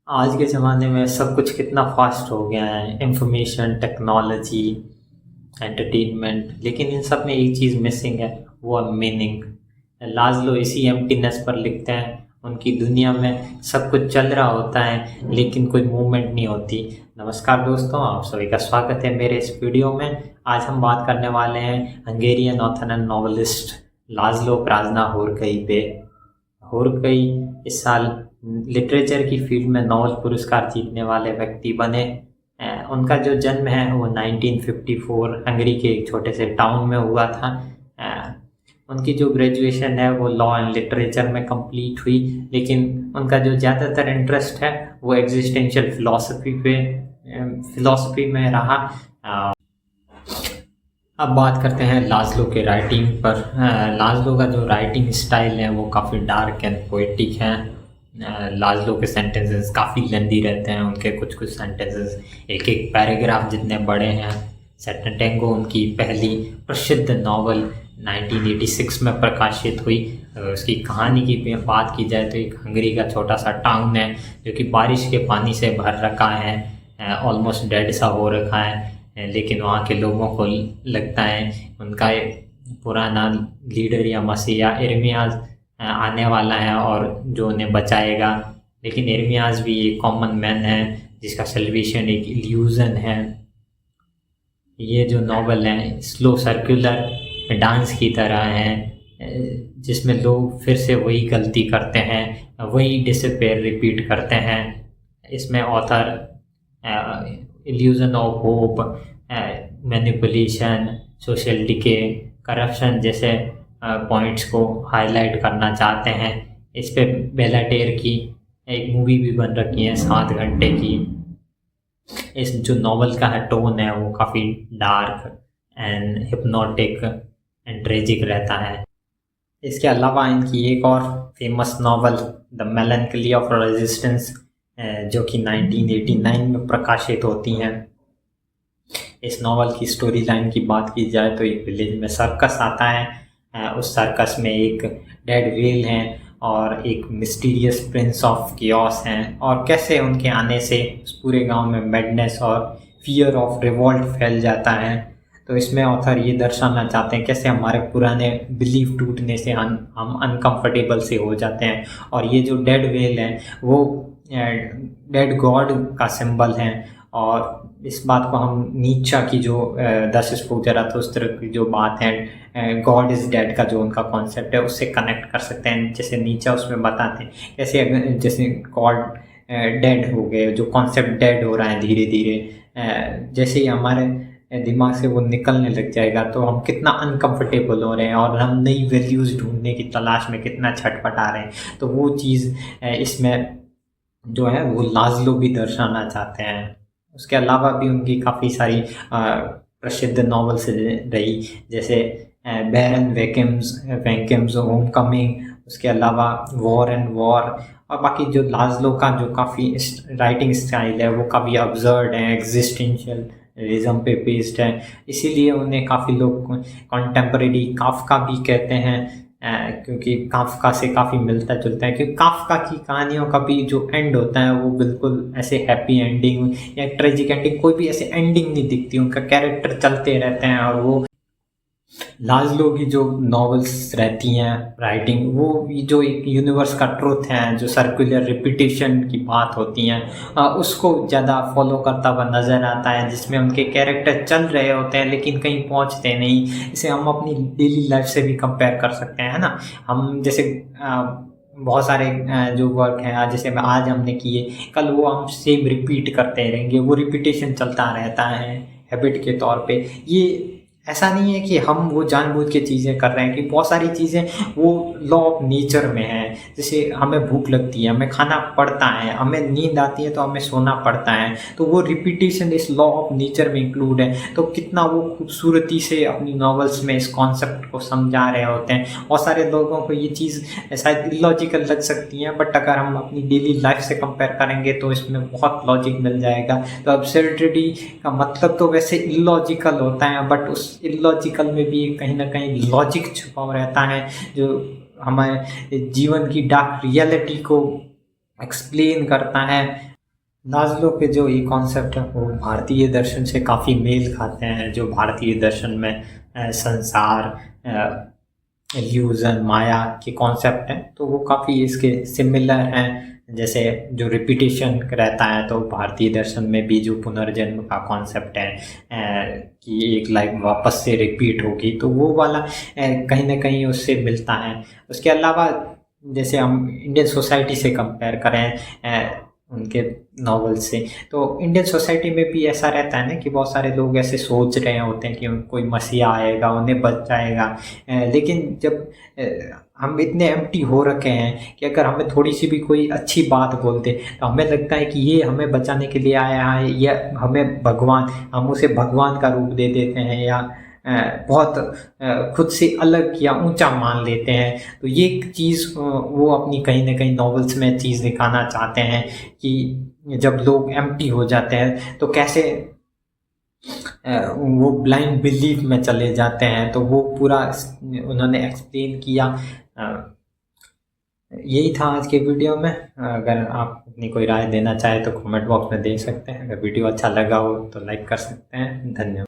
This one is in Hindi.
आज के ज़माने में सब कुछ कितना फास्ट हो गया है। इंफॉर्मेशन, टेक्नोलॉजी, एंटरटेनमेंट, लेकिन इन सब में एक चीज़ मिसिंग है, वो है मीनिंग। लाज़लो इसी एम्प्टीनेस पर लिखते हैं। उनकी दुनिया में सब कुछ चल रहा होता है लेकिन कोई मूवमेंट नहीं होती। नमस्कार दोस्तों, आप सभी का स्वागत है मेरे इस वीडियो में। आज हम बात करने वाले हैं हंगेरियन ऑथर एंड नॉवेलिस्ट लाज़लो प्राजना होर्कई पे। होर्कई इस साल लिटरेचर की फील्ड में नोबेल पुरस्कार जीतने वाले व्यक्ति बने। उनका जो जन्म है वो 1954 हंगरी के एक छोटे से टाउन में हुआ था। उनकी जो ग्रेजुएशन है वो लॉ एंड लिटरेचर में कंप्लीट हुई, लेकिन उनका जो ज़्यादातर इंटरेस्ट है वो एग्जिस्टेंशियल फिलॉसफी में रहा। अब बात करते हैं लाज़लो के राइटिंग पर। लाज़लो का जो राइटिंग स्टाइल है वो काफ़ी डार्क एंड पोएटिक है। लाज़लो के सेंटेंसेस काफ़ी लेंदी रहते हैं। उनके कुछ कुछ सेंटेंसेस एक एक पैराग्राफ जितने बड़े हैं। सेंटेंगो उनकी पहली प्रसिद्ध नावल 1986 में प्रकाशित हुई। उसकी कहानी की बात की जाए तो एक हंगरी का छोटा सा टाउन है जो कि बारिश के पानी से भर रखा है, ऑलमोस्ट डेड सा हो रखा है। लेकिन वहाँ के लोगों को लगता है उनका पुराना लीडर या मसीहा इर्मियाज़ आने वाला है और जो उन्हें बचाएगा। लेकिन इर्मियाज़ भी एक कॉमन मैन है जिसका सल्वेशन एक इल्यूज़न है। ये जो नॉवल है स्लो सर्कुलर डांस की तरह है, जिसमें लोग फिर से वही गलती करते हैं, वही डिसअपीयर रिपीट करते हैं। इसमें author illusion of hope, manipulation, social decay, corruption जैसे पॉइंट्स को हाईलाइट करना चाहते हैं। इस पे बेलाटेर की एक मूवी भी बन रखी है 7 घंटे की। इस जो नॉवल का है टोन है वो काफ़ी dark and hypnotic and tragic रहता है। इसके अलावा इनकी एक और famous novel the melancholy of resistance जो कि 1989 में प्रकाशित होती हैं। इस नॉवल की स्टोरी लाइन की बात की जाए तो एक विलेज में सर्कस आता है। उस सर्कस में एक डेड व्हेल हैं और एक मिस्टीरियस प्रिंस ऑफ कियोस हैं, और कैसे उनके आने से उस पूरे गांव में मैडनेस और फियर ऑफ रिवॉल्ट फैल जाता है। तो इसमें ऑथर ये दर्शाना चाहते हैं कैसे हमारे पुराने बिलीफ टूटने से हम अनकंफर्टेबल से हो जाते हैं। और ये जो डेड व्हेल है वो डेड गॉड का सिंबल है। और इस बात को हम नीचा की जो 10 स्पोक ज़राथुस्त्र की जो बात है, गॉड इज़ डेड का जो उनका कॉन्सेप्ट है उससे कनेक्ट कर सकते हैं। जैसे नीचा उसमें बताते हैं कैसे जैसे गॉड डेड हो गए, जो कॉन्सेप्ट डेड हो रहा है धीरे धीरे, जैसे ही हमारे दिमाग से वो निकलने लग जाएगा तो हम कितना अनकंफर्टेबल हो रहे हैं और हम नई वैल्यूज़ ढूंढने की तलाश में कितना छटपटा रहे हैं। तो वो चीज़ इसमें जो है वो लाज़लो भी दर्शाना चाहते हैं। उसके अलावा भी उनकी काफ़ी सारी प्रसिद्ध नॉवेल्स रही, जैसे बैरन वेंकेम्स होम कमिंग, उसके अलावा वॉर एंड वॉर। और बाकी जो लाज़लो का जो काफ़ी राइटिंग स्टाइल है वो काफ़ी अब्सर्ड है, एग्जिस्टेंशियलिज्म पे बेस्ड है। इसीलिए उन्हें काफ़ी लोग कॉन्टेम्परेरी काफ्का भी कहते हैं, क्योंकि काफ्का से काफ़ी मिलता जुलता है। क्योंकि काफ्का की कहानियों का भी जो एंड होता है वो बिल्कुल ऐसे हैप्पी एंडिंग या ट्रेजिक एंडिंग, कोई भी ऐसे एंडिंग नहीं दिखती। उनका कैरेक्टर चलते रहते हैं। और वो लाज़लो की जो नॉवेल्स रहती हैं राइटिंग, वो जो एक यूनिवर्स का ट्रुथ है, जो सर्कुलर रिपीटेशन की बात होती हैं, उसको ज़्यादा फॉलो करता हुआ नज़र आता है, जिसमें उनके कैरेक्टर चल रहे होते हैं लेकिन कहीं पहुंचते नहीं। इसे हम अपनी डेली लाइफ से भी कंपेयर कर सकते हैं, है ना। हम जैसे बहुत सारे जो वर्क हैं जैसे आज हमने किए, कल वो हम सेम रिपीट करते रहेंगे, वो रिपीटेशन चलता रहता है हैबिट के तौर पे। ये ऐसा नहीं है कि हम वो जानबूझ के चीज़ें कर रहे हैं, कि बहुत सारी चीज़ें वो लॉ ऑफ नेचर में है। जैसे हमें भूख लगती है, हमें खाना पड़ता है, हमें नींद आती है तो हमें सोना पड़ता है, तो वो रिपीटेशन इस लॉ ऑफ नेचर में इंक्लूड है। तो कितना वो खूबसूरती से अपनी नॉवेल्स में इस कॉन्सेप्ट को समझा रहे होते हैं। बहुत सारे लोगों को ये चीज़ शायद इलॉजिकल लग सकती है, बट अगर हम अपनी डेली लाइफ से कंपेयर करेंगे तो इसमें बहुत लॉजिक मिल जाएगा। तो अब्सर्डिटी का मतलब तो वैसे इलॉजिकल होता है, बट उस इलॉजिकल में भी कहीं ना कहीं लॉजिक छुपा रहता है, जो हमारे जीवन की डार्क रियलिटी को एक्सप्लेन करता है। नाज़्लो के जो ये कॉन्सेप्ट है वो भारतीय दर्शन से काफ़ी मेल खाते हैं। जो भारतीय दर्शन में संसार, इल्यूज़न, माया के कॉन्सेप्ट हैं तो वो काफ़ी इसके सिमिलर हैं। जैसे जो रिपीटिशन रहता है तो भारतीय दर्शन में भी जो पुनर्जन्म का कॉन्सेप्ट है कि एक लाइफ वापस से रिपीट होगी, तो वो वाला कहीं न कहीं उससे मिलता है। उसके अलावा जैसे हम इंडियन सोसाइटी से कंपेयर करें उनके नॉवल से, तो इंडियन सोसाइटी में भी ऐसा रहता है ना कि बहुत सारे लोग ऐसे सोच रहे होते हैं कि कोई मसीहा आएगा उन्हें बचाएगा, लेकिन जब हम इतने एम्प्टी हो रखे हैं कि अगर हमें थोड़ी सी भी कोई अच्छी बात बोलते तो हमें लगता है कि ये हमें बचाने के लिए आया है या हमें भगवान, हम उसे भगवान का रूप दे देते हैं या बहुत खुद से अलग या ऊंचा मान लेते हैं। तो ये चीज़ वो अपनी कहीं ना कहीं नॉवेल्स में चीज़ दिखाना चाहते हैं कि जब लोग एम्प्टी हो जाते हैं तो कैसे वो ब्लाइंड बिलीफ में चले जाते हैं। तो वो पूरा उन्होंने एक्सप्लेन किया। यही था आज के वीडियो में। अगर आप अपनी कोई राय देना चाहे तो कमेंट बॉक्स में दे सकते हैं। अगर वीडियो अच्छा लगा हो तो लाइक कर सकते हैं। धन्यवाद।